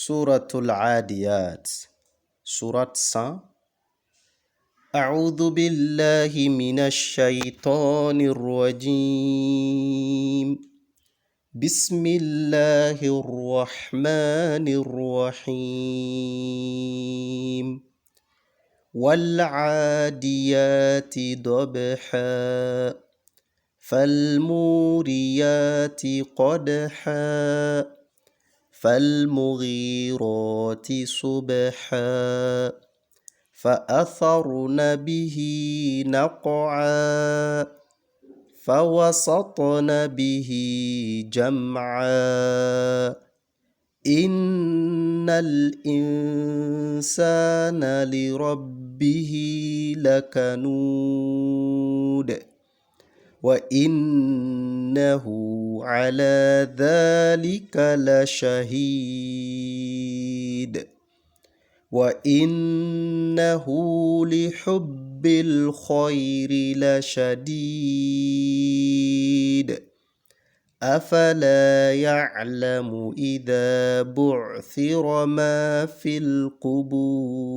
Suratul Adiyat, Surat 100. أعوذ بالله من الشيطان الرجيم. بسم الله الرحمن الرحيم. والعاديات ضبحا فالموريات قدحا فالمغيرات صبحا فأثرن به نقعا فوسطن به جمعا إن الإنسان لربه لكنود وإنه على ذلك لشهيد وإنه لحب الخير لشديد أفلا يعلم إذا بعثر ما في القبور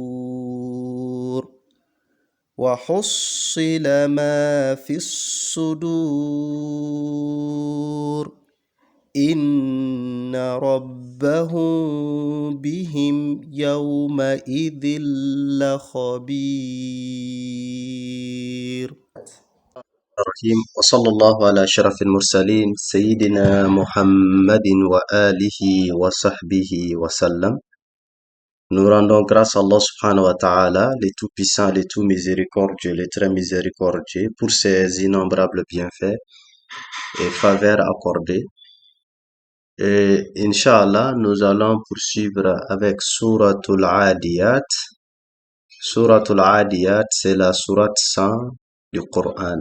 وحصل ما في الصدور إن ربهم بهم يومئذ لخبير. الرحيم وصلى الله على شرف المرسلين سيدنا محمد وآله وصحبه وسلم. Nous rendons grâce à Allah subhanahu wa ta'ala, le tout-puissant, le tout miséricordieux, le très miséricordieux, pour ses innombrables bienfaits et faveurs accordées. Et Inch'Allah, nous allons poursuivre avec Suratul Adiyat. Suratul Adiyat, c'est la sourate 100 du Coran.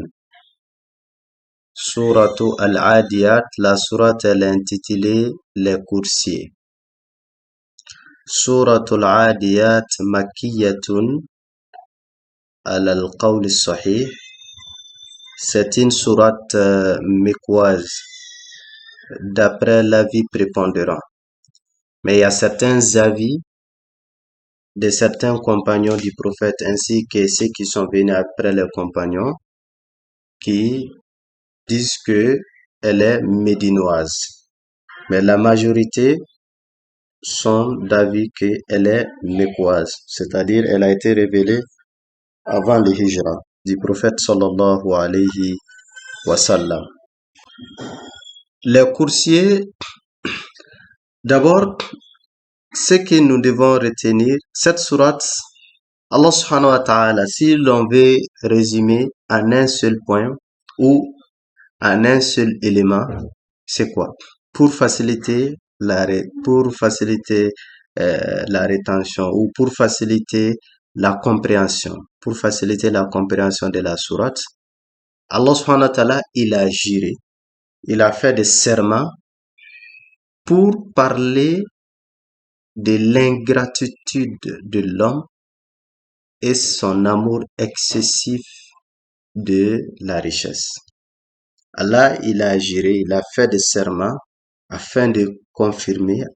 Suratul Adiyat, la sourate elle est intitulée Les coursiers. Suratul Adiyat Makkiyatun ala al-qawl sahih. C'est une sourate mécoise d'après l'avis prépondérant. Mais il y a certains avis de certains compagnons du prophète ainsi que ceux qui sont venus après les compagnons qui disent que elle est médinoise. Mais la majorité sont d'avis qu'elle est mécoise, c'est-à-dire elle a été révélée avant le hijra du prophète sallallahu alayhi wa sallam. Les coursiers, d'abord, ce que nous devons retenir, cette sourate, Allah subhanahu wa ta'ala, si l'on veut résumer en un seul point ou en un seul élément, c'est quoi? Pour faciliter la rétention ou pour faciliter la compréhension, de la sourate, Allah subhanahu wa ta'ala, il a juré, il a fait des serments pour parler de l'ingratitude de l'homme et son amour excessif de la richesse. Allah, il a juré, il a fait des serments afin de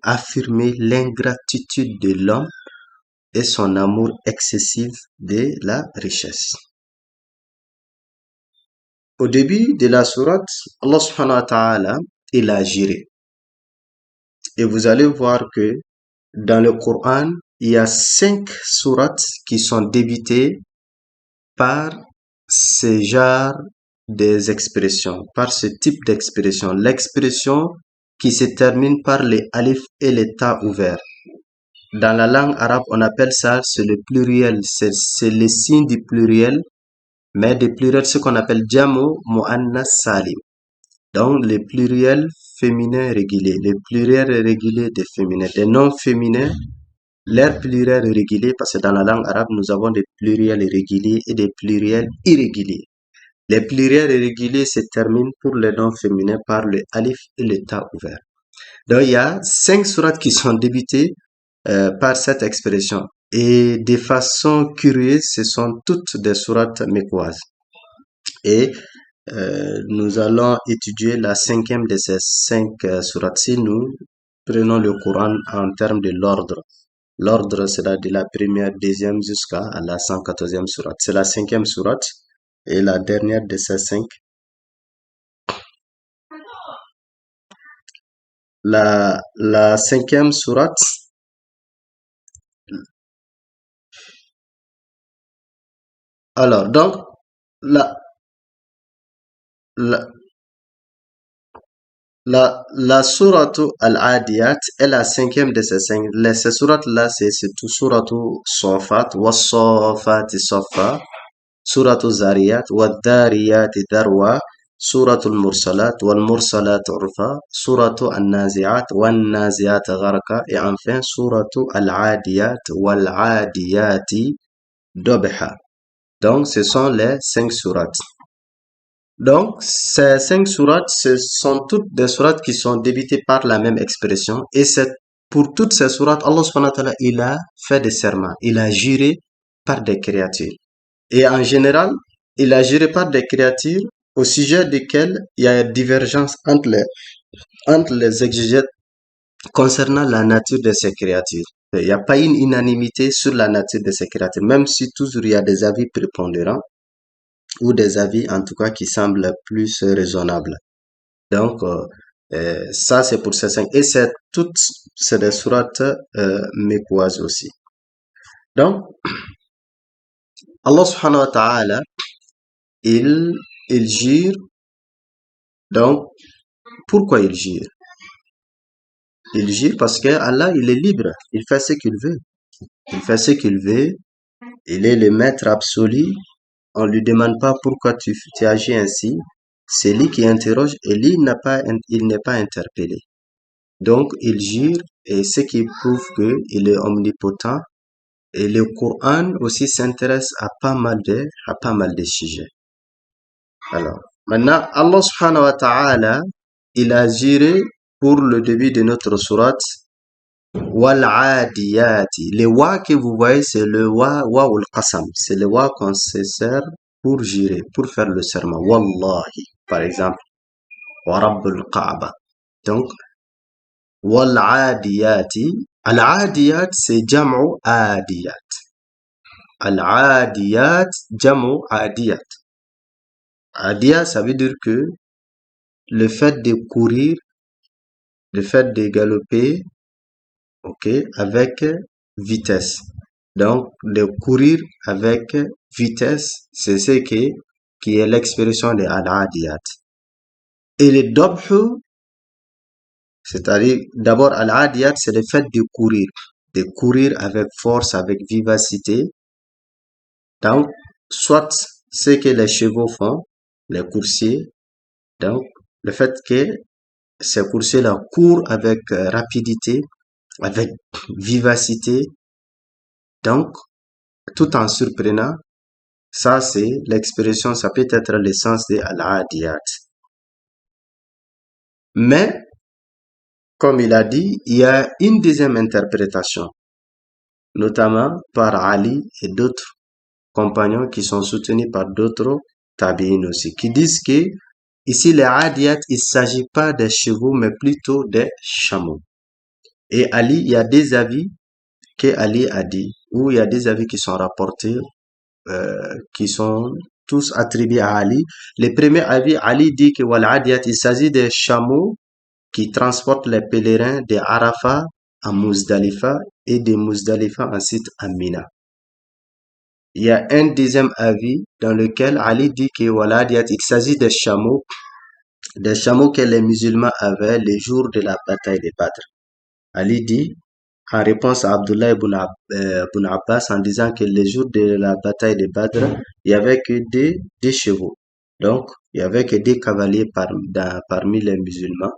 affirmer l'ingratitude de l'homme et son amour excessif de la richesse. Au début de la sourate, Allah subhanahu wa ta'ala, il a juré. Et vous allez voir que dans le Coran, il y a 5 sourates qui sont débutées par ce genre des expressions, par ce type d'expression. L'expression qui se termine par les alif et les ta ouverts. Dans la langue arabe, on appelle ça, c'est le pluriel, c'est le signe du pluriel, mais des pluriels, ce qu'on appelle jamo muannas salim. Donc, les pluriels féminins réguliers, les pluriels réguliers des féminins, des noms féminins, leurs pluriels réguliers, parce que dans la langue arabe, nous avons des pluriels réguliers et des pluriels irréguliers. Les pluriels irréguliers se terminent pour les noms féminins par le alif et le ta ouvert. Donc, il y a 5 sourates qui sont débutées par cette expression. Et de façon curieuse, ce sont toutes des sourates mécoises. Et nous allons étudier la 5e de ces 5 sourates. Si nous prenons le Coran en termes de l'ordre. L'ordre sera de la première, deuxième jusqu'à la 114e sourate. C'est la 5e sourate et la dernière de ces 5. La 5e sourate, alors donc la, la, la sourate Al-Adiyat est la 5e de ces 5. Ces sourates-là, c'est tout sourate Sofat, Wassofat Sofa, sourate Zariyat, Waddariyat Darwa, sourate Al-Mursalat, Wal-Mursalat Urfa, sourate Al-Nazi'at, Wal-Nazi'at Gharqa, et enfin sourate Al-Adiyat, Wal-Adiyat Dobha. Donc, ce sont les 5 sourates. Donc, ces 5 sourates, ce sont toutes des sourates qui sont débutées par la même expression. Et c'est pour toutes ces sourates, Allah subhanahu wa ta'ala, il a fait des serments. Il a juré par des créatures. Et en général, il a juré par des créatures au sujet desquelles il y a une divergence entre les exégètes concernant la nature de ces créatures. Il n'y a pas une unanimité sur la nature de ces créatures, même si toujours il y a des avis prépondérants ou des avis en tout cas qui semblent plus raisonnables. Donc, ça c'est pour ces 5. Et c'est des sourates mécoises aussi. Donc, Allah subhanahu wa ta'ala, il jure. Donc, pourquoi il jure? Il jure parce que Allah, il est libre. Il fait ce qu'il veut. Il fait ce qu'il veut. Il est le maître absolu. On lui demande pas pourquoi tu agis ainsi. C'est lui qui interroge et lui il n'est pas interpellé. Donc, il jure et ce qui prouve qu'il est omnipotent. Et le Coran aussi s'intéresse à pas mal de sujets. Alors, maintenant, Allah subhanahu wa ta'ala, il a juré pour le début de notre sourate, wal adiyati. Le wa que vous voyez, c'est le wa ul qasam. C'est le wa qu'on se sert pour jurer, pour faire le serment. Wallahi, par exemple. Wa rabbul Kaaba. Donc, wal adiyati. Al adiyat, c'est jam'u adiyat. Al adiyat, jam'u adiyat. Adiyat, ça veut dire que le fait de courir, le fait de galoper, ok, avec vitesse. Donc, de courir avec vitesse, c'est ce qui est l'expression de al-adiyat. Et le dobhu, c'est-à-dire, d'abord, al-adiyat, c'est le fait de courir avec force, avec vivacité. Donc, soit ce que les chevaux font, les coursiers, donc, le fait que ces coursiers-là courent avec rapidité, avec vivacité, donc, tout en surprenant, ça c'est l'expression, ça peut être l'essence de al-adiyat. Mais, comme il a dit, il y a une deuxième interprétation, notamment par Ali et d'autres compagnons qui sont soutenus par d'autres tabi'in aussi, qui disent que ici les adiyat, il ne s'agit pas des chevaux, mais plutôt des chameaux. Et Ali, il y a des avis que Ali a dit, ou il y a des avis qui sont rapportés, qui sont tous attribués à Ali. Le premier avis, Ali dit que Wal-Adiyat, il s'agit des chameaux qui transportent les pèlerins de Arafat à Muzdalifa et de Muzdalifa ensuite à Mina. Il y a un deuxième avis dans lequel Ali dit que Wal-Adiyat, il s'agit des chameaux que les musulmans avaient le jour de la bataille de Badr. Ali dit, en réponse à Abdullah ibn Abbas, en disant que le jour de la bataille de Badr, il y avait que des chevaux. Donc, il y avait que des cavaliers parmi les musulmans.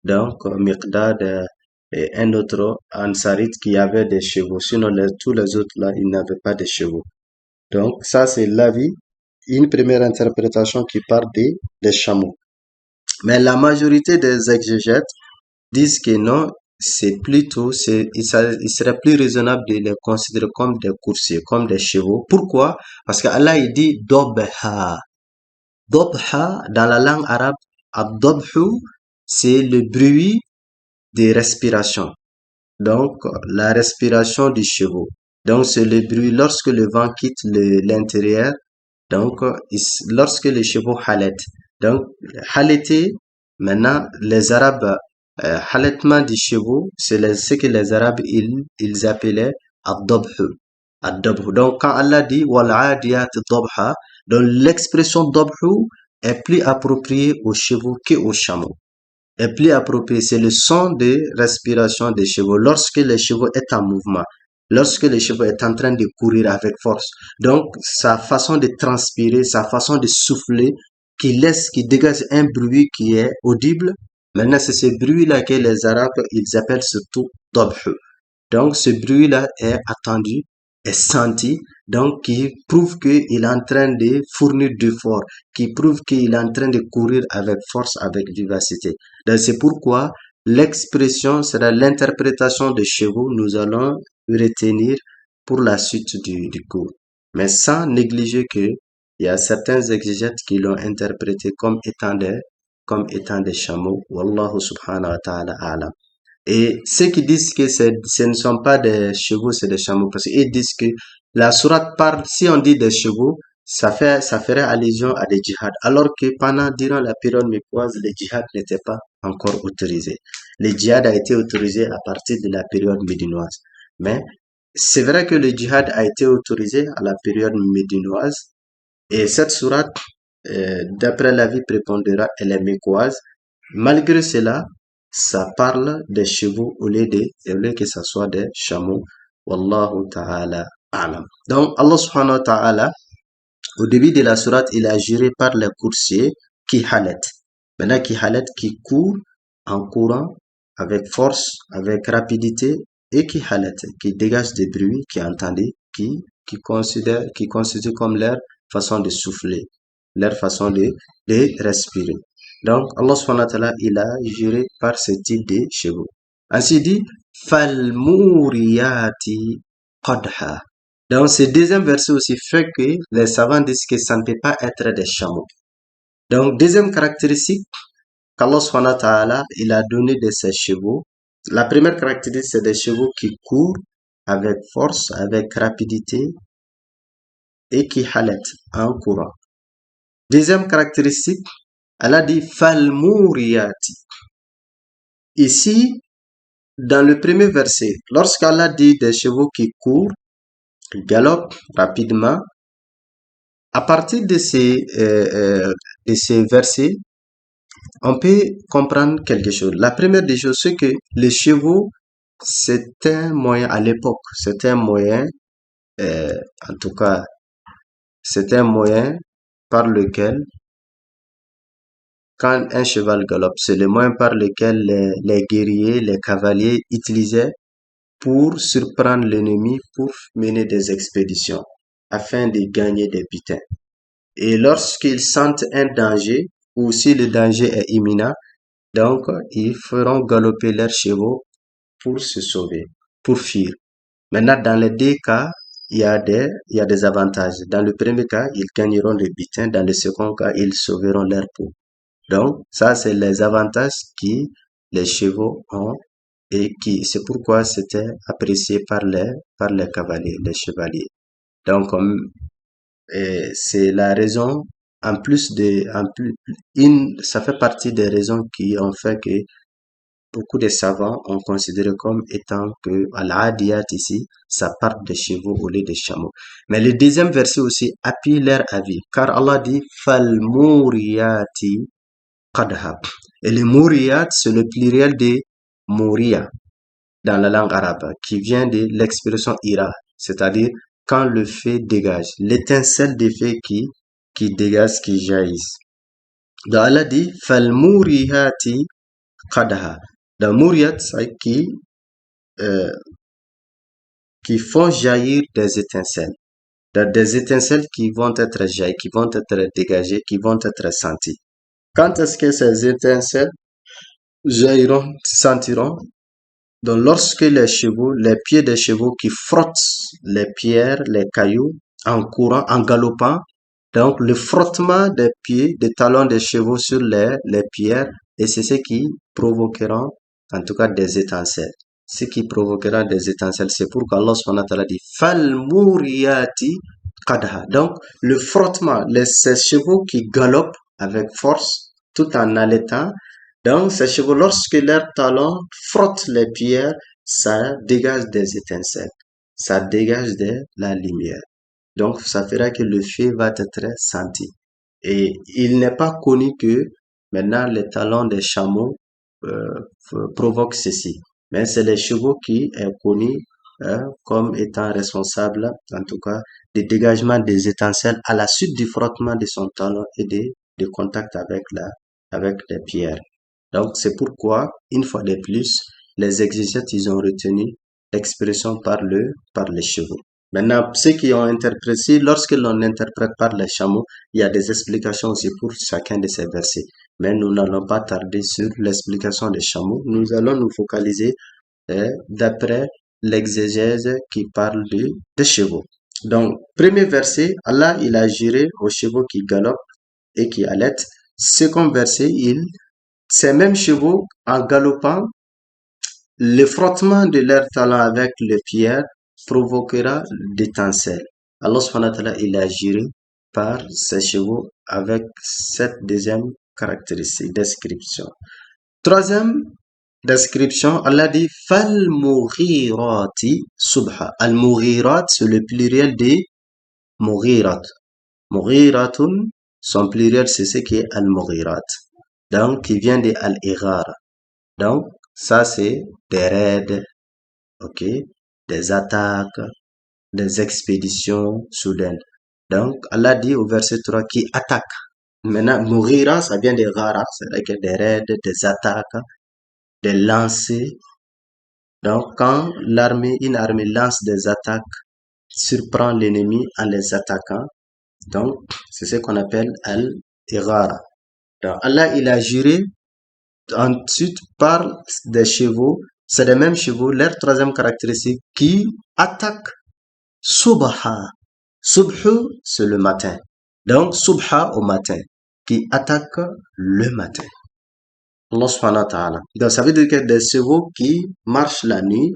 Donc, Miqdad et un autre Ansarit qui avait des chevaux. Sinon, tous les autres là, ils n'avaient pas de chevaux. Donc, ça, c'est l'avis, une première interprétation qui part des chameaux. Mais la majorité des exégètes disent que non, il serait plus raisonnable de les considérer comme des coursiers, comme des chevaux. Pourquoi? Parce qu'Allah, il dit Dobha. Dobha, dans la langue arabe, Ad-Dobhu, c'est le bruit des respirations. Donc, la respiration du chevaux. Donc, c'est le bruit lorsque le vent quitte l'intérieur. Donc, lorsque les chevaux halètent. Donc, haleter, maintenant, les Arabes, halètement des chevaux, c'est ce que les Arabes, ils appelaient ad-dabhu. Ad-dabhu. Donc, quand Allah dit, wal-adiyat dabha, donc l'expression dabhu est plus appropriée aux chevaux qu'aux chameaux. Est plus approprié. C'est le son de respiration des chevaux lorsque les chevaux est en mouvement, lorsque les chevaux est en train de courir avec force. Donc, sa façon de transpirer, sa façon de souffler, qui dégage un bruit qui est audible. Maintenant, c'est ce bruit-là que les Arabes, ils appellent surtout dabhu. Donc, ce bruit-là est attendu, est senti, donc qui prouve qu'il est en train de fournir du fort, qui prouve qu'il est en train de courir avec force, avec vivacité. Donc, c'est pourquoi l'expression sera l'interprétation des chevaux, nous allons retenir pour la suite du cours. Mais sans négliger que il y a certains exégètes qui l'ont interprété comme étant des chameaux. Wallahu subhanahu wa ta'ala a'lam. Et ceux qui disent que ce ne sont pas des chevaux, c'est des chameaux, parce qu'ils disent que la sourate parle, si on dit des chevaux, ça ferait allusion à des djihad. Alors que durant la période mécoise, les djihad n'étaient pas encore autorisés. Le djihad a été autorisé à partir de la période médinoise. Mais c'est vrai que le djihad a été autorisé à la période médinoise. Et cette sourate, d'après l'avis prépondérant, elle est mécoise. Malgré cela, ça parle des chevaux au lieu que ça soit des chameaux. Wallahu ta'ala a'lam. Donc, Allah subhanahu wa ta'ala, au début de la sourate, il a juré par les coursiers qui halètent. Maintenant, qui halètent, qui courent en courant avec force, avec rapidité, et qui halètent, qui dégagent des bruits, qui entendent, qui considèrent comme leur façon de souffler, leur façon de respirer. Donc, Allah subhanahu wa ta'ala, il a juré par ce type de chevaux. Ainsi dit, Falmuriyati qadha. Donc, ce deuxième verset aussi fait que les savants disent que ça ne peut pas être des chameaux. Donc, deuxième caractéristique qu'Allah subhanahu wa ta'ala, il a donné de ces chevaux. La première caractéristique, c'est des chevaux qui courent avec force, avec rapidité et qui halètent en courant. Deuxième caractéristique, Allah dit Falmuriyati. Ici, dans le premier verset, lorsqu'Allah dit des chevaux qui courent, qui galopent rapidement, à partir de ces versets, on peut comprendre quelque chose. La première des choses, c'est que les chevaux, c'est un moyen à l'époque, c'est un moyen, en tout cas, c'est un moyen par lequel, quand un cheval galope, c'est le moyen par lequel les guerriers, les cavaliers utilisaient pour surprendre l'ennemi, pour mener des expéditions, afin de gagner des butins. Et lorsqu'ils sentent un danger, ou si le danger est imminent, donc ils feront galoper leurs chevaux pour se sauver, pour fuir. Maintenant, dans les deux cas, il y a des avantages. Dans le premier cas, ils gagneront le butin. Dans le second cas, ils sauveront leur peau. Donc, ça, c'est les avantages qui les chevaux ont et c'est pourquoi c'était apprécié par les cavaliers, les chevaliers. Donc, c'est la raison, ça fait partie des raisons qui ont fait que beaucoup de savants ont considéré comme étant que al-adiyat ici, ça part des chevaux au lieu des chameaux. Mais le deuxième verset aussi appuie leur avis, car Allah dit Falmuriyati qadha. Et le muriyat, c'est le pluriel de muriya dans la langue arabe, qui vient de l'expression ira, c'est-à-dire quand le feu dégage, l'étincelle de feu qui dégage, qui jaillisse. Donc Allah dit Falmuriyati qadha. Donc muriyat, c'est qui font jaillir des étincelles. Des étincelles qui vont être jaillies, qui vont être dégagées, qui vont être senties. Quand est-ce que ces étincelles jailliront, sentiront? Donc, lorsque les pieds des chevaux qui frottent les pierres, les cailloux, en courant, en galopant, donc le frottement des pieds, des talons des chevaux sur les pierres, et c'est ce qui provoquera en tout cas des étincelles. Ce qui provoquera des étincelles, c'est pourquoi Allah subhanahu wa ta'ala dit Fal Mouriyati Qadha. Donc, le frottement, ces chevaux qui galopent avec force, tout en allaitant. Donc, ces chevaux, lorsque leurs talons frottent les pierres, ça dégage des étincelles. Ça dégage de la lumière. Donc, ça fera que le feu va être senti. Et il n'est pas connu que maintenant les talons des chameaux provoquent ceci. Mais c'est les chevaux qui est connu comme étant responsable, en tout cas, du dégagement des étincelles à la suite du frottement de son talon et de contact avec les pierres. Donc, c'est pourquoi, une fois de plus, les exégètes, ils ont retenu l'expression par les chevaux. Maintenant, ceux qui ont interprété, lorsque l'on interprète par les chameaux, il y a des explications aussi pour chacun de ces versets. Mais nous n'allons pas tarder sur l'explication des chameaux. Nous allons nous focaliser d'après l'exégèse qui parle des chevaux. Donc, premier verset, Allah, il a juré aux chevaux qui galopent et qui allaitent. Second verset, ces mêmes chevaux, en galopant, le frottement de leurs talons avec les pierres provoquera d'étincelles. Allah subhanahu wa ta'ala, il a juré par ses chevaux avec cette deuxième caractéristique, description. Troisième description, Allah dit Fal Mughirati Subha. Al Mughirat, c'est le pluriel de Mughirat. Mughiratun, son pluriel, c'est ce qui est Al Mughirat. Donc, qui vient de Al Ighar. Donc, ça, c'est des raids, ok, des attaques, des expéditions soudaines. Donc, Allah dit au verset 3 qui attaque. Maintenant, Mughira, ça vient de Ghara, c'est-à-dire des raids, des attaques, des lancers. Donc, quand une armée lance des attaques, surprend l'ennemi en les attaquant, donc, c'est ce qu'on appelle Al-Ighara. Donc, Allah, il a juré. Ensuite, parle des chevaux. C'est les mêmes chevaux. Leur troisième caractéristique qui attaquent Subha. Subhu, c'est le matin. Donc, Subha au matin. Qui attaque le matin. Allah subhanahu wa ta'ala. Donc, ça veut dire que des chevaux qui marchent la nuit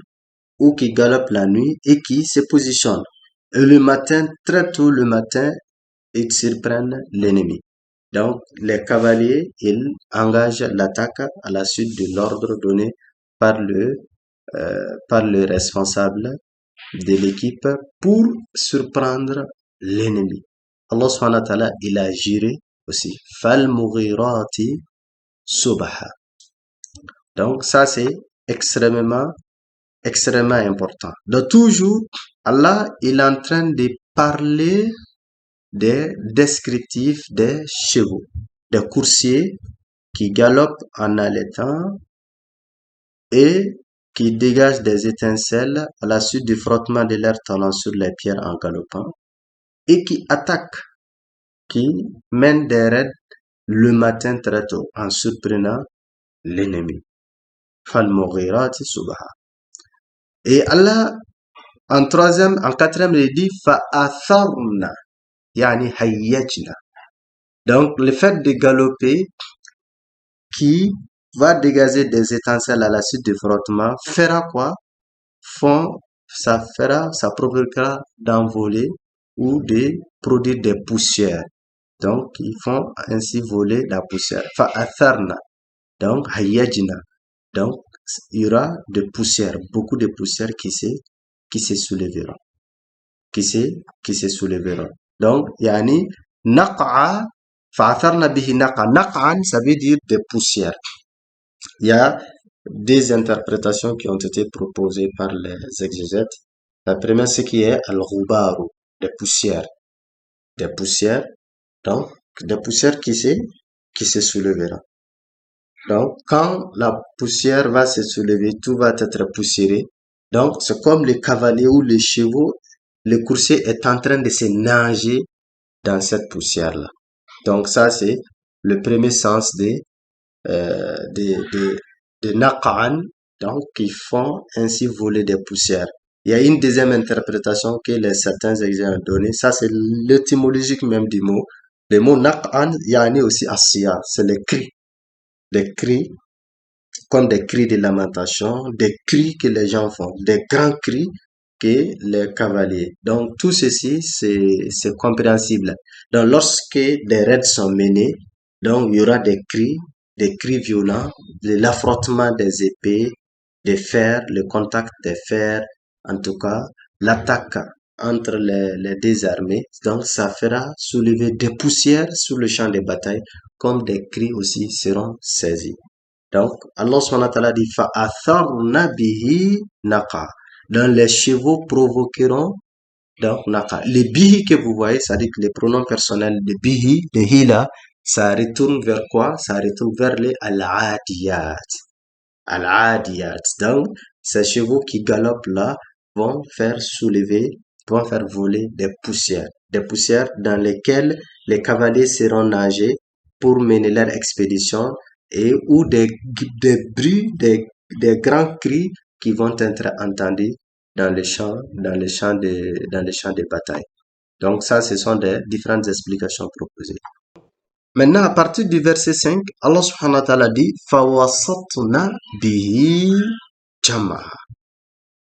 ou qui galopent la nuit et qui se positionnent. Et le matin, très tôt le matin, ils surprennent l'ennemi. Donc, les cavaliers, ils engagent l'attaque à la suite de l'ordre donné par le responsable de l'équipe pour surprendre l'ennemi. Allah subhanahu wa ta'ala, il a juré aussi. Fal mughirati subha. Donc, ça, c'est extrêmement important. Donc, toujours, Allah, il est en train de parler des descriptifs des chevaux, des coursiers qui galopent en allaitant et qui dégagent des étincelles à la suite du frottement de leurs talons sur les pierres en galopant et qui attaquent, qui mènent des raids le matin très tôt en surprenant l'ennemi. Fal-Mughirati subha. Et Allah, en quatrième, il dit Fa'atharna. Yani hayyajna. Donc, le fait de galoper qui va dégager des étincelles à la suite du frottement fera quoi? Ça provoquera d'envoler ou de produire des poussières. Donc, ils font ainsi voler la poussière. Fa'atharna. Donc, hayyajna. Donc, il y aura de poussières, beaucoup de poussières qui se soulèveront. Qui se soulèveront. Donc, yani, naq'a, fa'atharna bihi naq'a. Naq'an, ça veut dire des poussières. Il y a des interprétations qui ont été proposées par les exégètes. La première, c'est qui est al-ghubaru, des poussières. Des poussières, donc, des poussières qui se soulèveront. Donc, quand la poussière va se soulever, tout va être poussiéré. Donc, c'est comme les cavaliers ou les chevaux, le coursier est en train de se nager dans cette poussière-là. Donc, ça, c'est le premier sens de naq'an, donc, qui font ainsi voler des poussières. Il y a une deuxième interprétation que certains experts ont donnée. Ça, c'est l'étymologique même du mot. Le mot naq'an, yani aussi asiya, c'est les cris. Les cris comme des cris de lamentation, des cris que les gens font, des grands cris que les cavaliers. Donc tout ceci, c'est compréhensible. Donc lorsque des raids sont menés, donc il y aura des cris violents, de l'affrontement des épées, des fers, le contact des fers, en tout cas l'attaque entre les deux armées. Donc ça fera soulever des poussières sur le champ de bataille, comme des cris aussi seront saisis. Donc, Allah subhanahu wa ta'ala dit fa'atharna bihi naqa. Donc, les chevaux provoqueront donc naqa. Les bihi que vous voyez, ça dit que les pronoms personnels de bihi, de hila, ça retourne vers quoi? Ça retourne vers les al-adiyat. Al-adiyat. Donc, ces chevaux qui galopent là vont faire soulever, vont faire voler des poussières. Des poussières dans lesquelles les cavaliers seront nagés pour mener leur expédition et ou des bruits, des grands cris qui vont être entendus dans dans les champs de bataille. Donc ça, ce sont des différentes explications proposées. Maintenant, à partir du verset 5, Allah subhanahu wa ta'ala dit فَوَسَطْنَا bihi jama.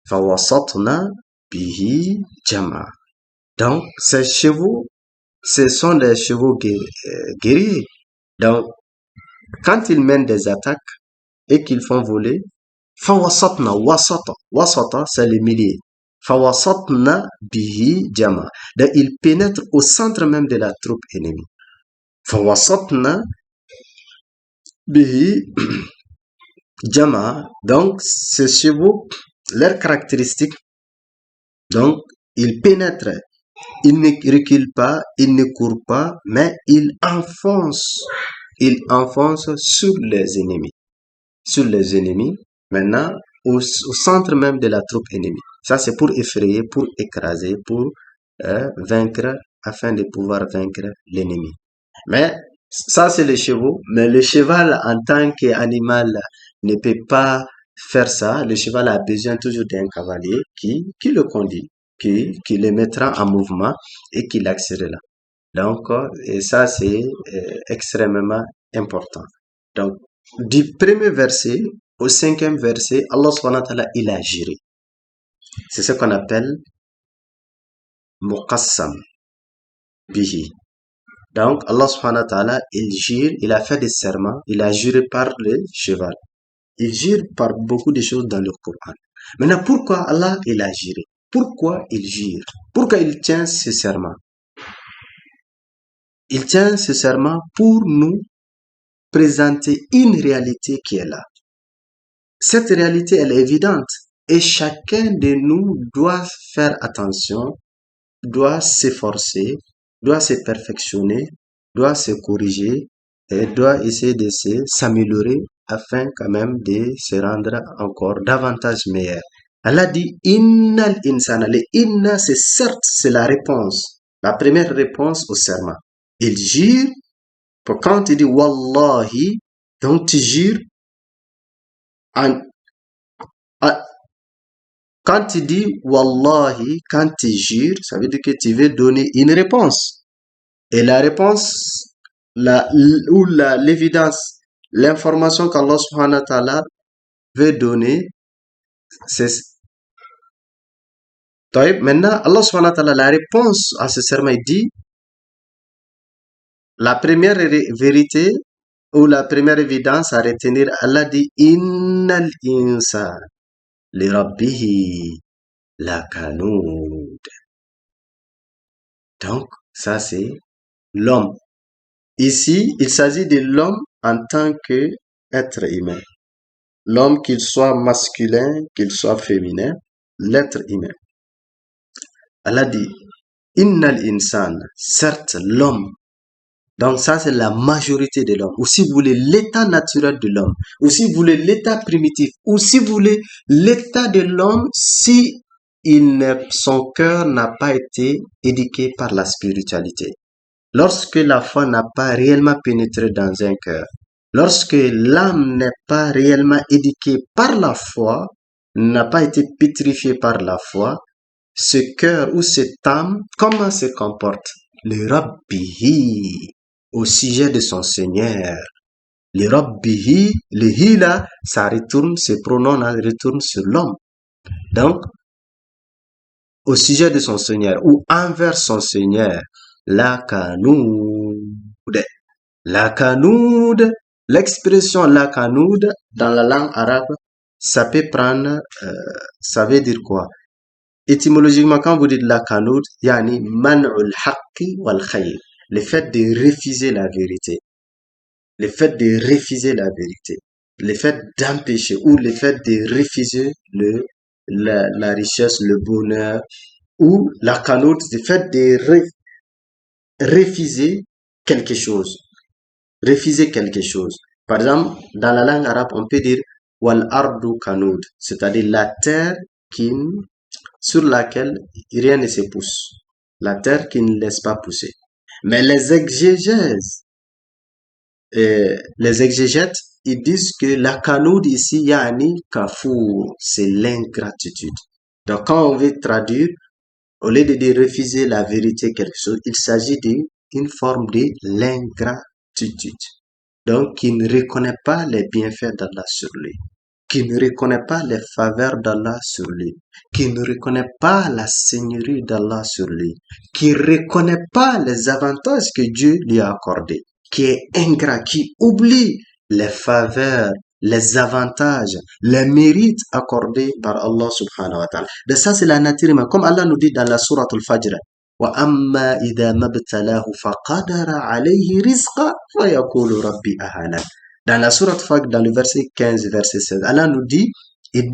فَوَسَطْنَا bihi jama. Donc, ces chevaux, ce sont des chevaux guerriers. Donc, quand ils mènent des attaques et qu'ils font voler, فَوَسَطْنَا, wasata, c'est le milieu. فَوَسَطْنَا bihi jama. Donc, ils pénètrent au centre même de la troupe ennemie. فَوَسَطْنَا bihi jama. Donc, ces chevaux, leurs caractéristiques, donc, ils pénètrent, ils ne reculent pas, ils ne courent pas, mais ils enfoncent sur les ennemis. Sur les ennemis, maintenant, au centre même de la troupe ennemie. Ça, c'est pour effrayer, pour écraser, pour vaincre, afin de pouvoir vaincre l'ennemi. Mais ça, c'est les chevaux. Mais le cheval, en tant qu'animal, ne peut pas faire ça. Le cheval a besoin toujours d'un cavalier qui le conduit, qui le mettra en mouvement et qui l'accélère. Donc, et ça, c'est extrêmement important. Donc, du premier verset au cinquième verset, Allah subhanahu wa ta'ala, il a juré. C'est ce qu'on appelle muqassam bihi. Donc, Allah subhanahu wa ta'ala, il jure, il a fait des serments, il a juré par le cheval. Il jure par beaucoup de choses dans le Coran. Maintenant, pourquoi Allah, il a juré? Pourquoi il jure? Pourquoi il tient ce serment? Il tient ce serment pour nous présenter une réalité qui est là. Cette réalité, elle est évidente. Et chacun de nous doit faire attention, doit s'efforcer, doit se perfectionner, doit se corriger et doit essayer de s'améliorer afin quand même de se rendre encore davantage meilleur. Allah dit innal insana. Le inna, c'est certes, c'est la réponse, la première réponse au serment. Il jure, quand il dit wallahi, donc tu jures quand tu dis wallahi, quand tu jures, ça veut dire que tu veux donner une réponse. Et la réponse, l'évidence, l'information qu'Allah subhanahu wa ta'ala veut donner, c'est... Maintenant, Allah subhanahu wa ta'ala, la réponse à ce serment, il dit, la première vérité ou la première évidence à retenir, Allah dit, innal insan li rabbihi lakanud. Donc, ça c'est l'homme. Ici, il s'agit de l'homme en tant qu'être humain. L'homme, qu'il soit masculin, qu'il soit féminin, l'être humain. Allah dit, innal insan, certes l'homme. Donc ça, c'est la majorité de l'homme. Ou si vous voulez, l'état naturel de l'homme. Ou si vous voulez, l'état primitif. Ou si vous voulez, l'état de l'homme si son cœur n'a pas été éduqué par la spiritualité. Lorsque la foi n'a pas réellement pénétré dans un cœur, lorsque l'âme n'est pas réellement éduquée par la foi, n'a pas été pétrifiée par la foi, ce cœur ou cette âme, comment se comporte? Le Rabbihi, au sujet de son Seigneur. li rabbihi, le hi là, ça retourne, ce pronom-là retourne sur l'homme. Donc, au sujet de son Seigneur ou envers son Seigneur, la kanoud. La kanoud, l'expression la kanoud dans la langue arabe, ça peut prendre, ça veut dire quoi? Étymologiquement, quand vous dites la kanoud, yani man'ul haqqi wal khayr, le fait de refuser la vérité, le fait de refuser la vérité, le fait d'empêcher ou le fait de refuser la richesse, le bonheur, ou la kanoud, le fait de refuser quelque chose. Refuser quelque chose. Par exemple, dans la langue arabe, on peut dire wal ardu kanoud, c'est-à-dire la terre sur laquelle rien ne se pousse. La terre qui ne laisse pas pousser. Mais les exégètes, ils disent que la kanoud ici, yani kafour, c'est l'ingratitude. Donc quand on veut traduire, au lieu de dire refuser la vérité quelque chose, il s'agit d'une forme de l'ingratitude. Donc, qui ne reconnaît pas les bienfaits d'Allah sur lui, qui ne reconnaît pas les faveurs d'Allah sur lui, qui ne reconnaît pas la seigneurie d'Allah sur lui, qui ne reconnaît pas les avantages que Dieu lui a accordés, qui est ingrat, qui oublie les faveurs, les avantages, les mérites accordés par Allah subhanahu wa ta'ala. De ça, c'est la nature humaine. Comme Allah nous dit dans la sourate al-Fajr, وَأَمَّا إِذَا مَبْتَلَاهُ فَقَدَرَ عَلَيْهِ رِزْقًا فَيَقُولُ رَبِّي أَهَانَنِ. Dans la sourate Fajr, dans le verset 15, verset 16, Allah nous dit, il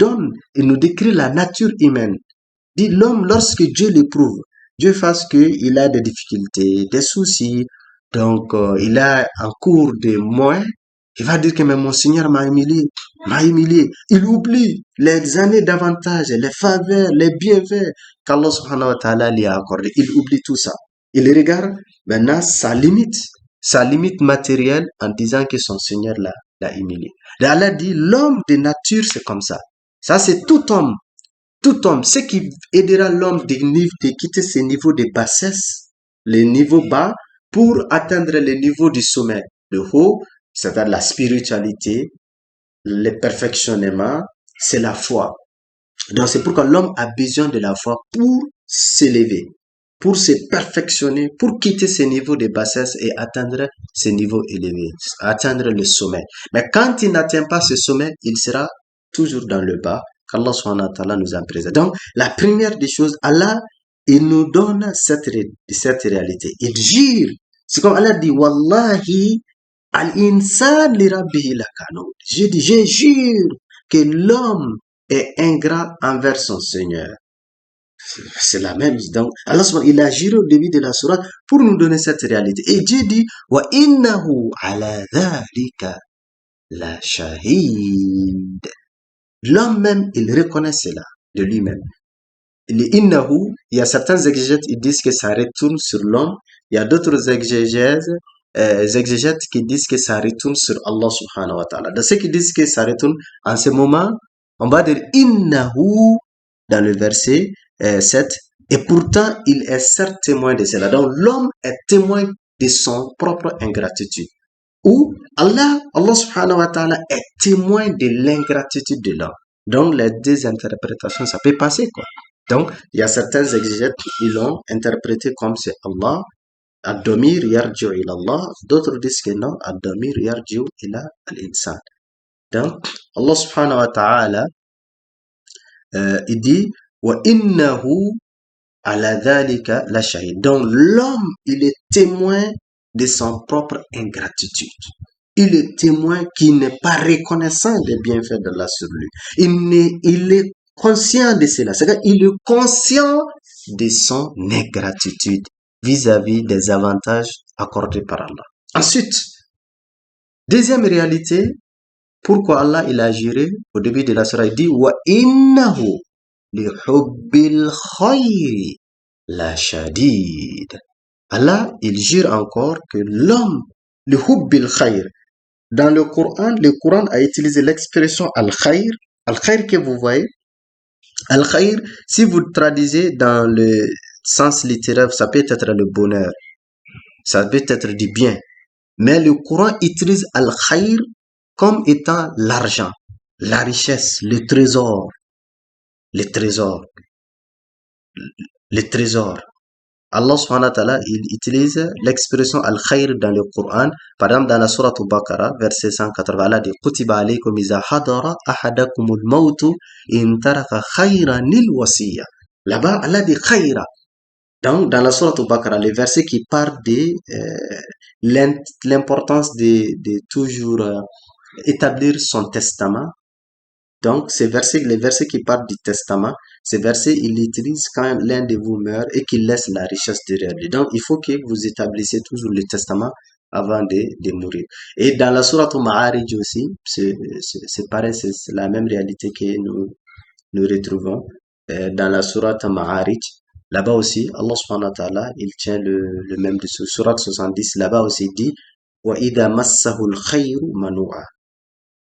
nous décrit la nature humaine. Il dit l'homme, lorsque Dieu l'éprouve, Dieu fasse qu'il a des difficultés, des soucis, donc il a un cours de moins, il va dire que mais mon Seigneur m'a humilié. Il oublie les années d'avantages, les faveurs, les bienfaits qu'Allah subhanahu wa ta'ala lui a accordé. Il oublie tout ça. Il regarde maintenant sa limite matérielle en disant que son Seigneur l'a humilié. Et Allah dit, l'homme de nature, c'est comme ça. Ça, c'est tout homme. Tout homme. Ce qui aidera l'homme de quitter ce niveau de bassesse, les niveaux bas, pour atteindre le niveau du sommet, le haut, c'est-à-dire la spiritualité, le perfectionnement, c'est la foi. Donc c'est pourquoi l'homme a besoin de la foi pour s'élever, pour se perfectionner, pour quitter ce niveau de bassesse et atteindre ce niveau élevé, atteindre le sommet. Mais quand il n'atteint pas ce sommet, il sera toujours dans le bas, qu'Allah subhanahu wa ta'ala nous a présenté. Donc la première des choses, Allah, il nous donne cette réalité. Il jure. C'est comme Allah dit, Wallahi, al-insan li rabbihi lakanoud. Je jure que l'homme est ingrat envers son Seigneur. C'est la même. Donc, Allah il a juré au début de la sourate pour nous donner cette réalité. Et Dieu dit, wa innahu ala dhalika la shahid. L'homme même, il reconnaît cela de lui-même. Il y a certains exégètes, ils disent que ça retourne sur l'homme. Il y a d'autres exégètes qui disent que ça retourne sur Allah subhanahu wa ta'ala. Dans ceux qui disent que ça retourne en ce moment, on va dire innahu dans le verset 7. Et pourtant, il est certes témoin de cela. Donc, l'homme est témoin de son propre ingratitude. Ou Allah subhanahu wa ta'ala est témoin de l'ingratitude de l'homme. Donc, les deux interprétations, ça peut passer, quoi. Donc, il y a certains exégètes qui l'ont interprété comme c'est Allah, Ad-Damir yarji'u ila Allah, d'autres disent que non, Ad-Damir yarji'u ila al-insan. Donc, Allah subhanahu wa ta'ala, il dit, wa innahu ala dhalika la shahid. Donc, l'homme, il est témoin de son propre ingratitude. Il est témoin qui n'est pas reconnaissant des bienfaits d'Allah sur lui. Il est conscient de cela. C'est-à-dire qu'il est conscient de son ingratitude vis-à-vis des avantages accordés par Allah. Ensuite, deuxième réalité, pourquoi Allah il a juré au début de la surah, il dit wa innahu li hubbil khayri la shadid. Allah il jure encore que l'homme li hubbil khayr. Dans le Coran a utilisé l'expression al-khayr. Al-khayr que vous voyez, al-khayr, si vous traduisez dans le sens littéraire, ça peut être le bonheur, ça peut être du bien. Mais le Coran utilise al-khayr comme étant l'argent, la richesse, le trésor, les trésors, les trésors. Allah subhanahu wa ta'ala, il utilise l'expression al-khayr dans le Coran. Par exemple, dans la sourate Al-Baqarah, verset 180, Allah dit Kutiba alaykum iza hadara ahadakumul mautu in taraka khayranil wasiya. Là-bas, Allah dit khayra. Donc, dans la sourate Al-Baqarah, les versets qui parlent de l'importance de toujours établir son testament. Donc, les versets qui parlent du testament, ces versets, il l'utilise quand l'un de vous meurt et qu'il laisse la richesse derrière lui. Donc, il faut que vous établissiez toujours le testament avant de mourir. Et dans la sourate Ma'arij aussi, c'est pareil, c'est la même réalité que nous retrouvons dans la sourate Ma'arij. Là-bas aussi, Allah subhanahu wa ta'ala, il tient le même discours. Sourate 70, là-bas aussi dit, وَإِذَا مَسَّهُ الْخَيْرُ مَنُوعًا.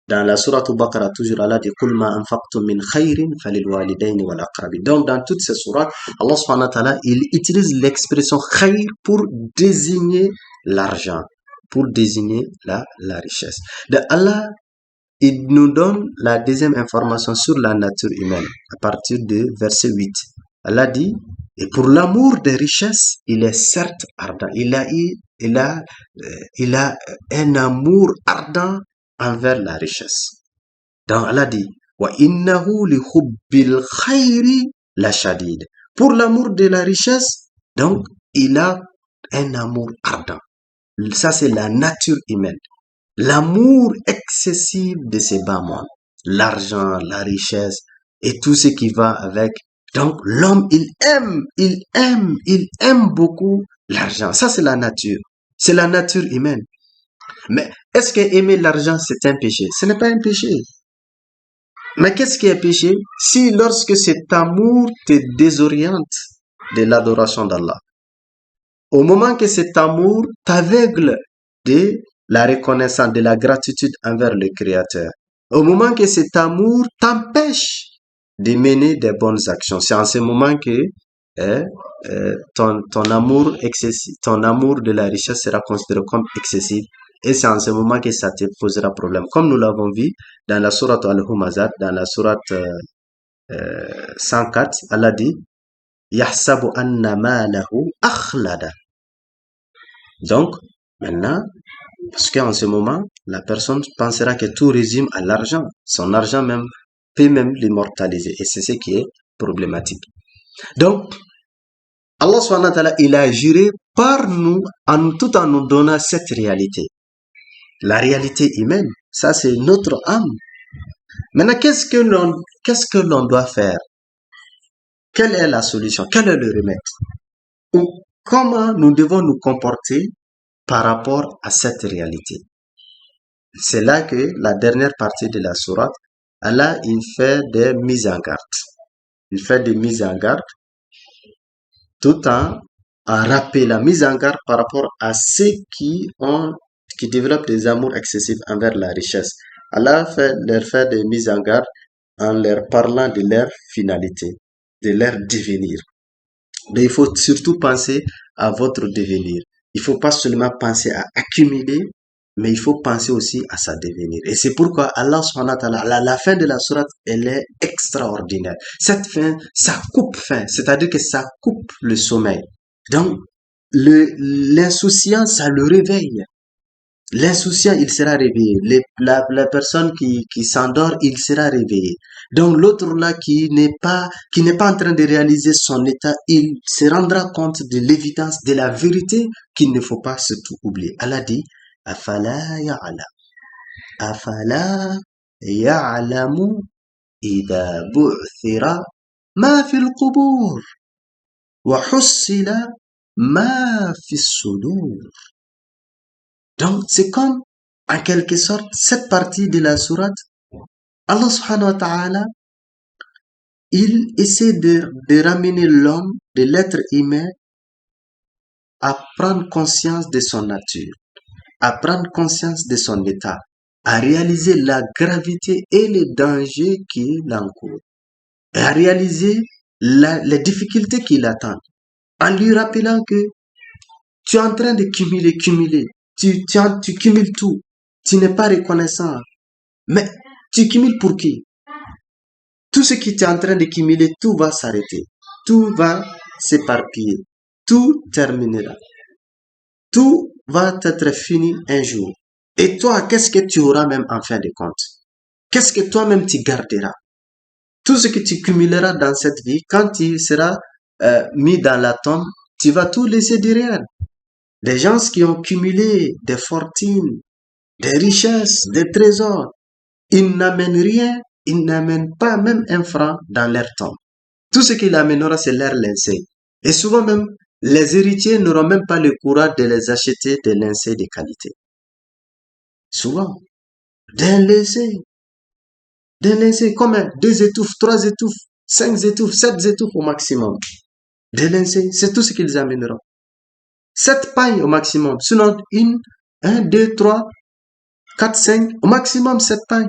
Dans la sourate Al-Baqarah, toujours Allah dit Qul ma anfaqtum min khayrin falil walidayni wal aqrabin. Donc, dans toutes ces sourates, Allah subhanahu wa ta'ala, il utilise l'expression khayr pour désigner l'argent, pour désigner la richesse. Donc, Allah, il nous donne la deuxième information sur la nature humaine à partir de verset 8. Allah dit, et pour l'amour des richesses, il est certes ardent. Il a un amour ardent envers la richesse. Donc Allah dit wa innahu li hubbil khayri la shadid. Pour l'amour de la richesse, donc il a un amour ardent. Ça c'est la nature humaine. L'amour excessif de ces bas mondes, l'argent, la richesse et tout ce qui va avec. Donc l'homme il aime beaucoup l'argent. Ça c'est la nature. C'est la nature humaine. Mais est-ce que aimer l'argent, c'est un péché? Ce n'est pas un péché. Mais qu'est-ce qui est péché? Si lorsque cet amour te désoriente de l'adoration d'Allah, au moment que cet amour t'aveugle de la reconnaissance, de la gratitude envers le Créateur, au moment que cet amour t'empêche de mener des bonnes actions, c'est en ce moment que ton amour excessif, ton amour de la richesse sera considéré comme excessif. Et c'est en ce moment que ça te posera problème. Comme nous l'avons vu dans la sourate Al-Humazat, dans la sourate 104, Allah dit Yahsabu anna malahu akhlada. Donc, maintenant, parce qu'en ce moment, la personne pensera que tout résume à l'argent. Son argent même peut même l'immortaliser. Et c'est ce qui est problématique. Donc, Allah subhanahu wa ta'ala, il a juré par nous, tout en nous donnant cette réalité. La réalité humaine, ça c'est notre âme. Maintenant, qu'est-ce que l'on doit faire? Quelle est la solution? Quel est le remède? Ou comment nous devons nous comporter par rapport à cette réalité? C'est là que la dernière partie de la sourate, Allah, il fait des mises en garde. Il fait des mises en garde tout en rappelant la mise en garde par rapport à ceux qui développent des amours excessifs envers la richesse. Allah leur fait des mises en garde en leur parlant de leur finalité, de leur devenir. Mais il faut surtout penser à votre devenir. Il ne faut pas seulement penser à accumuler, mais il faut penser aussi à sa devenir. Et c'est pourquoi Allah subhanahu wa ta'ala, la fin de la sourate, elle est extraordinaire. Cette fin, ça coupe fin, c'est-à-dire que ça coupe le sommeil. Donc, l'insouciant, ça le réveille. L'insouciant, il sera réveillé. La personne qui s'endort, il sera réveillé. Donc l'autre là qui n'est pas en train de réaliser son état, il se rendra compte de l'évidence, de la vérité qu'il ne faut pas surtout oublier. Allah dit, Afala ya'lam. Afala ya'lamu idha bu'thira ma fil qubur wa hussila ma fis sudur. Donc, c'est comme, en quelque sorte, cette partie de la sourate, Allah subhanahu wa ta'ala, il essaie de ramener l'homme, de l'être humain, à prendre conscience de son nature, à prendre conscience de son état, à réaliser la gravité et les dangers qu'il encourt, et à réaliser les difficultés qui l'attendent, en lui rappelant que tu es en train de cumuler. tu cumules tout. Tu n'es pas reconnaissant. Mais tu cumules pour qui? Tout ce que tu es en train de cumuler, tout va s'arrêter. Tout va s'éparpiller. Tout terminera. Tout va être fini un jour. Et toi, qu'est-ce que tu auras même en fin de compte? Qu'est-ce que toi-même tu garderas? Tout ce que tu cumuleras dans cette vie, quand tu seras mis dans la tombe, tu vas tout laisser derrière. Des gens qui ont cumulé des fortunes, des richesses, des trésors, ils n'amènent rien, ils n'amènent pas même un franc dans leur tombe. Tout ce qu'ils amèneront, c'est leur linceul. Et souvent même, les héritiers n'auront même pas le courage de les acheter des linceuls de qualité. Souvent, des linceuls, combien? 2 étouffes, 3 étouffes, 5 étouffes, 7 étouffes au maximum. Des linceuls, c'est tout ce qu'ils amèneront. 7 pailles au maximum. Sinon, 1, 2, 3, 4, 5, au maximum 7 pailles.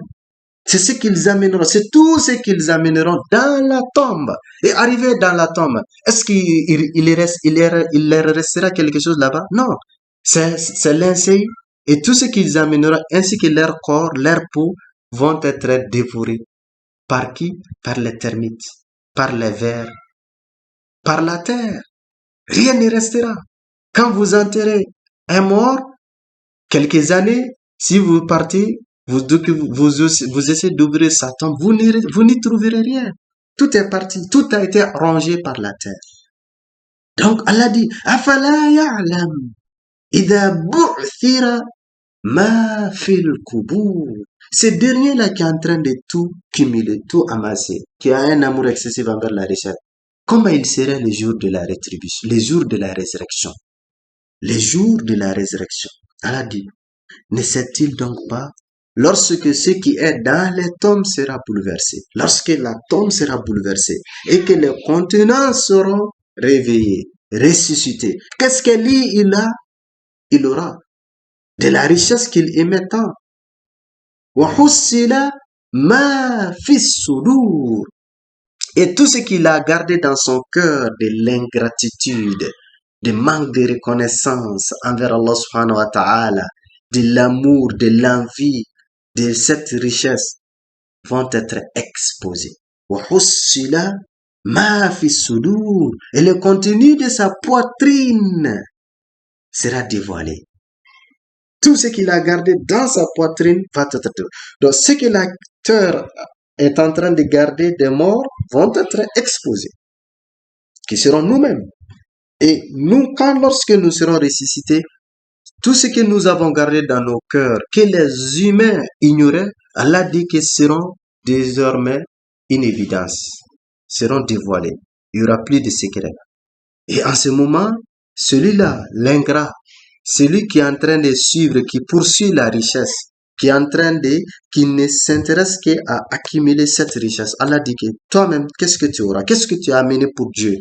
C'est ce qu'ils amèneront, c'est tout ce qu'ils amèneront dans la tombe. Et arrivé dans la tombe, est-ce qu'il leur restera quelque chose là-bas? Non. C'est linceul et tout ce qu'ils amèneront, ainsi que leur corps, leur peau, vont être dévorés. Par qui? Par les termites, par les vers, par la terre. Rien ne restera. Quand vous enterrez un mort, quelques années, si vous partez, vous essayez d'ouvrir sa tombe, vous n'y trouverez rien. Tout est parti, tout a été rangé par la terre. Donc Allah dit, Afala ya'lam idha bu'thira ma fil kubur. Ce dernier-là qui est en train de tout cumuler, tout amasser, qui a un amour excessif envers la richesse, comment il serait le jour de la rétribution, les jours de la résurrection? Les jours de la résurrection. Allah dit, ne sait-il donc pas lorsque ce qui est dans les tombes sera bouleversé, lorsque la tombe sera bouleversée et que les contenants seront réveillés, ressuscités, qu'est-ce que lui il aura de la richesse qu'il aimait tant. Et tout ce qu'il a gardé dans son cœur de l'ingratitude, de manque de reconnaissance envers Allah subhanahu wa ta'ala, de l'amour, de l'envie, de cette richesse, vont être exposés. Et le contenu de sa poitrine sera dévoilé. Tout ce qu'il a gardé dans sa poitrine va être dévoilé. Donc, ce que l'acteur est en train de garder des morts vont être exposés, qui seront nous-mêmes. Et nous, lorsque nous serons ressuscités, tout ce que nous avons gardé dans nos cœurs, que les humains ignoraient, Allah dit que seront désormais une évidence, seront dévoilés. Il n'y aura plus de secrets. Et en ce moment, celui-là, l'ingrat, celui qui est en train de suivre, qui poursuit la richesse, qui est en train qui ne s'intéresse qu'à accumuler cette richesse. Allah dit que toi-même, qu'est-ce que tu auras? Qu'est-ce que tu as amené pour Dieu?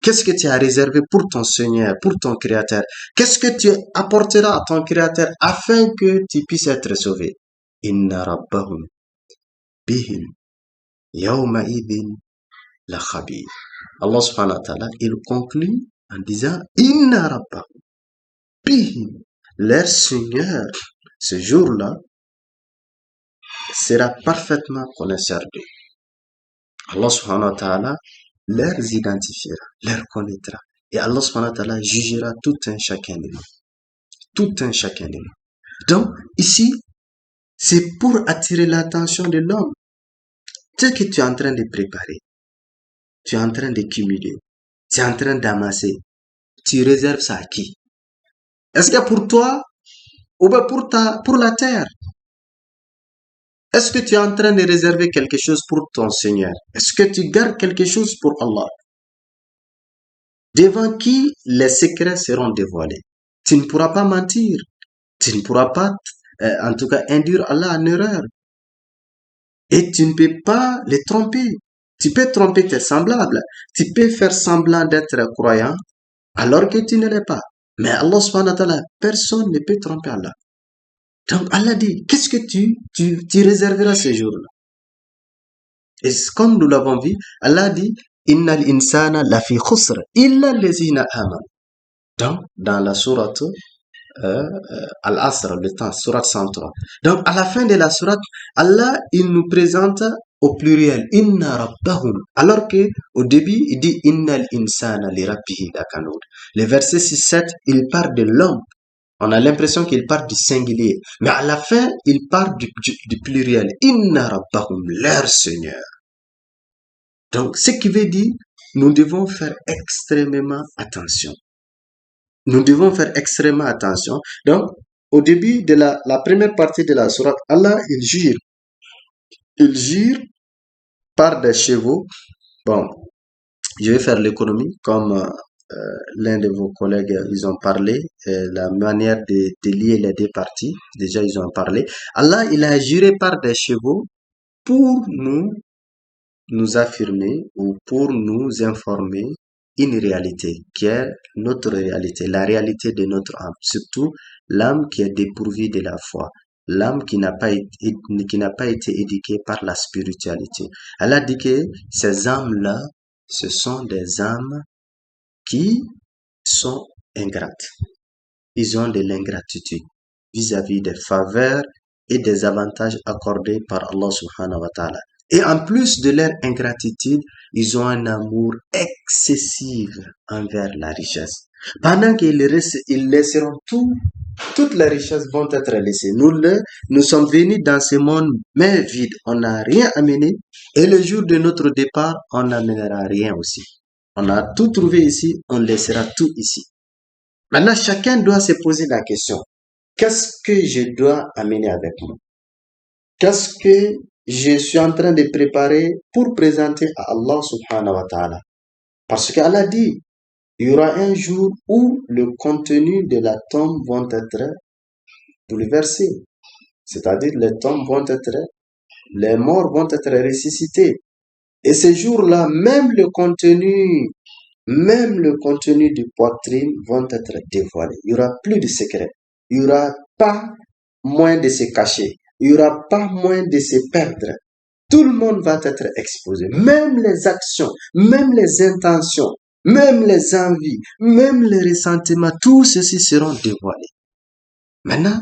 Qu'est-ce que tu as réservé pour ton Seigneur, pour ton Créateur? Qu'est-ce que tu apporteras à ton Créateur afin que tu puisses être sauvé? Inna rabbahum bihim yawma idin la khabir. Allah subhanahu wa ta'ala, il conclut en disant Inna rabbahum bihim, leur Seigneur, ce jour-là, sera parfaitement connaisseur d'eux. Allah subhanahu wa ta'ala leur identifiera, leur connaîtra. Et Allah subhanahu wa ta'ala jugera tout un chacun de nous. Tout un chacun de nous. Donc, ici, c'est pour attirer l'attention de l'homme. Ce que tu es en train de préparer, tu es en train de cumuler, tu es en train d'amasser, tu réserves ça à qui? Est-ce que pour toi ou bien pour la terre? Est-ce que tu es en train de réserver quelque chose pour ton Seigneur? Est-ce que tu gardes quelque chose pour Allah? Devant qui les secrets seront dévoilés? Tu ne pourras pas mentir. Tu ne pourras pas, en tout cas, induire Allah en erreur. Et tu ne peux pas les tromper. Tu peux tromper tes semblables. Tu peux faire semblant d'être croyant alors que tu ne l'es pas. Mais Allah subhanahu wa ta'ala, personne ne peut tromper Allah. Donc Allah dit, qu'est-ce que tu réserveras ce jour-là? Et comme nous l'avons vu, Allah dit, Innal insana lafi khusr illa allazina amanu. Donc, dans la sourate Al-Asr, le temps, surat 103. Donc, à la fin de la surat, Allah, il nous présente au pluriel, Inna Rabbahum. Alors que, au début, il dit, Innal insana li rabbihi lakanud. Le verset 6-7, il parle de l'homme. On a l'impression qu'il parle du singulier. Mais à la fin, il parle du pluriel. Inna Rabbahum, leur Seigneur. Donc, ce qui veut dire, nous devons faire extrêmement attention. Nous devons faire extrêmement attention. Donc, au début de la première partie de la sourate, Allah, il jure. Il jure par des chevaux. Bon, je vais faire l'économie comme l'un de vos collègues, ils ont parlé, la manière de lier les deux parties. Déjà, ils ont parlé. Allah, il a juré par des chevaux pour nous affirmer ou pour nous informer une réalité qui est notre réalité, la réalité de notre âme, surtout l'âme qui est dépourvue de la foi, l'âme qui n'a pas été éduquée par la spiritualité. Elle a dit que ces âmes-là, ce sont des âmes qui sont ingrates. Ils ont de l'ingratitude vis-à-vis des faveurs et des avantages accordés par Allah subhanahu wa ta'ala. Et en plus de leur ingratitude, ils ont un amour excessif envers la richesse. Pendant qu'ils laisseront toutes les richesses vont être laissées. Nous sommes venus dans ce monde mais vide. On n'a rien amené. Et le jour de notre départ, on n'amènera rien aussi. On a tout trouvé ici, on laissera tout ici. Maintenant, chacun doit se poser la question. Qu'est-ce que je dois amener avec moi? Qu'est-ce que je suis en train de préparer pour présenter à Allah subhanahu wa ta'ala? Parce qu'Allah dit, il y aura un jour où le contenu de la tombe vont être bouleversés. C'est-à-dire les morts vont être ressuscités. Et ce jour-là, même le contenu du poitrine vont être dévoilés. Il n'y aura plus de secrets. Il n'y aura pas moins de se cacher. Il n'y aura pas moins de se perdre. Tout le monde va être exposé. Même les actions, même les intentions, même les envies, même les ressentiments, tout ceci seront dévoilés. Maintenant,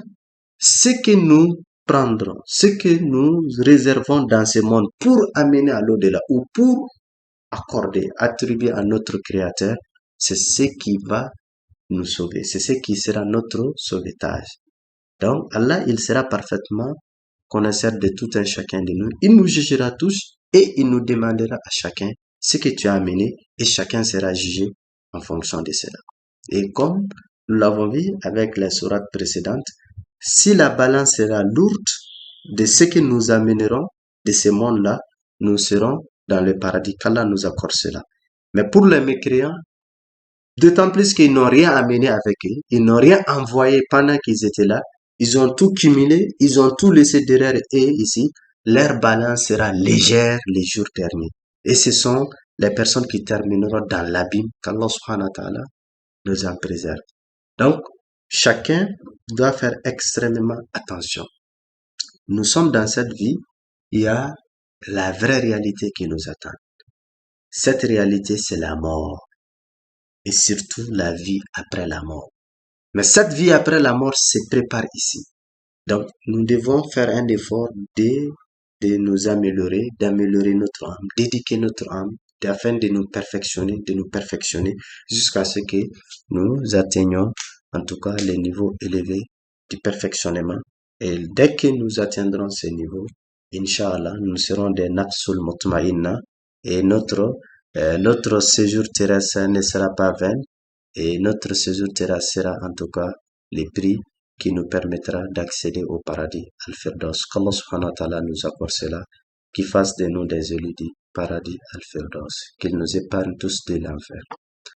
ce que nous prendrons, ce que nous réservons dans ce monde pour amener à l'au-delà ou pour accorder, attribuer à notre Créateur, c'est ce qui va nous sauver. C'est ce qui sera notre sauvetage. Donc, Allah, il sera parfaitement connaisseur de tout un chacun de nous. Il nous jugera tous et il nous demandera à chacun ce que tu as amené et chacun sera jugé en fonction de cela. Et comme nous l'avons vu avec les sourates précédentes, si la balance sera lourde de ce que nous amènerons de ce monde-là, nous serons dans le paradis. Qu'Allah nous accorde cela. Mais pour les mécréants, d'autant plus qu'ils n'ont rien amené avec eux, ils n'ont rien envoyé pendant qu'ils étaient là, ils ont tout cumulé, ils ont tout laissé derrière eux ici, leur balance sera légère les jours derniers. Et ce sont les personnes qui termineront dans l'abîme qu'Allah subhanahu wa ta'ala nous en préserve. Donc, chacun doit faire extrêmement attention. Nous sommes dans cette vie, il y a la vraie réalité qui nous attend. Cette réalité, c'est la mort. Et surtout la vie après la mort. Mais cette vie après la mort se prépare ici. Donc, nous devons faire un effort de nous améliorer, d'améliorer notre âme, d'éduquer notre âme, afin de nous perfectionner jusqu'à ce que nous atteignions, en tout cas, les niveaux élevés du perfectionnement. Et dès que nous atteindrons ces niveaux, Inch'Allah, nous serons des nafsul mutmainna et notre séjour terrestre ne sera pas vain et notre séjour terrestre sera en tout cas le prix qui nous permettra d'accéder au paradis Al-Firdaus. Qu'Allah subhanahu wa ta'ala nous accorde cela, qu'il fasse de nous des élus du paradis Al-Firdaus, qu'il nous épargne tous de l'enfer.